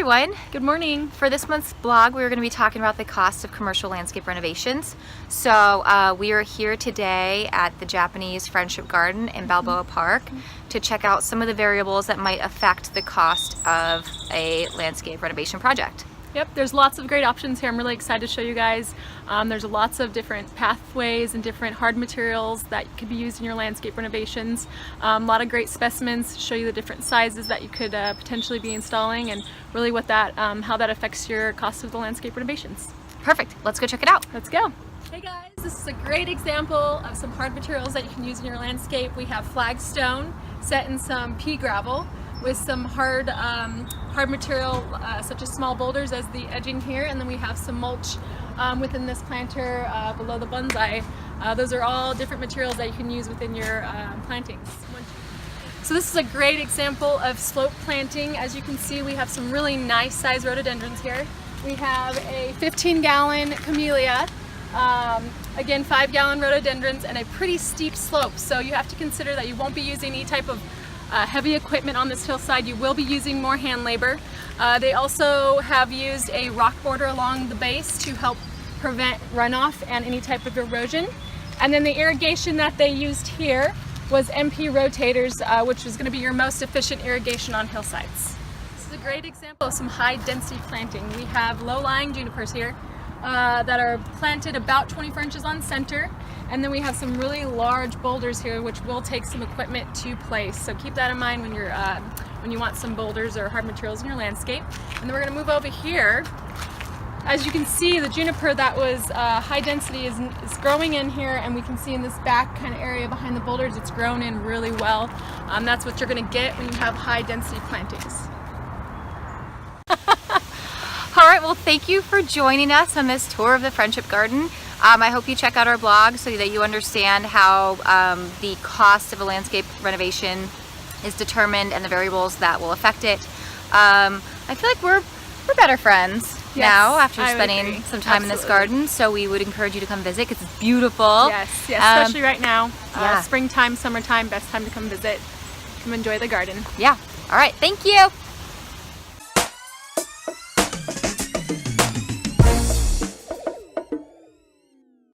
everyone. Good morning. For this month's blog, we're going to be talking about the cost of commercial landscape renovations. So we are here today at the Japanese Friendship Garden in Balboa Park to check out some of the variables that might affect the cost of a landscape renovation project. Yep, there's lots of great options here. I'm really excited to show you guys. There's lots of different pathways and different hard materials that could be used in your landscape renovations. A lot of great specimens, show you the different sizes that you could potentially be installing and really what that, how that affects your cost of the landscape renovations. Perfect. Let's go check it out. Let's go. Hey guys, this is a great example of some hard materials that you can use in your landscape. We have flagstone set in some pea gravel with some hard material such as small boulders as the edging here, and then we have some mulch within this planter below the bonsai. Those are all different materials that you can use within your plantings. So this is a great example of slope planting. As you can see, we have some really nice size rhododendrons here. We have a 15-gallon camellia, again 5-gallon rhododendrons, and a pretty steep slope. So you have to consider that you won't be using any type of heavy equipment on this hillside. You will be using more hand labor. They also have used a rock border along the base to help prevent runoff and any type of erosion. And then the irrigation that they used here was MP rotators, which is going to be your most efficient irrigation on hillsides. This is a great example of some high density planting. We have low-lying junipers here that are planted about 24 inches on center. And then we have some really large boulders here, which will take some equipment to place. So keep that in mind when you're when you want some boulders or hard materials in your landscape. And then we're going to move over here. As you can see, the juniper that was high density is growing in here, and we can see in this back kind of area behind the boulders, it's grown in really well. That's what you're going to get when you have high density plantings. All right, well, thank you for joining us on this tour of the Friendship Garden. I hope you check out our blog so that you understand how the cost of a landscape renovation is determined and the variables that will affect it. I feel like we're better friends now after spending some time in this garden, so we would encourage you to come visit because it's beautiful. Yes, especially right now. Springtime, summertime, best time to come visit. Come enjoy the garden. Yeah. All right, thank you.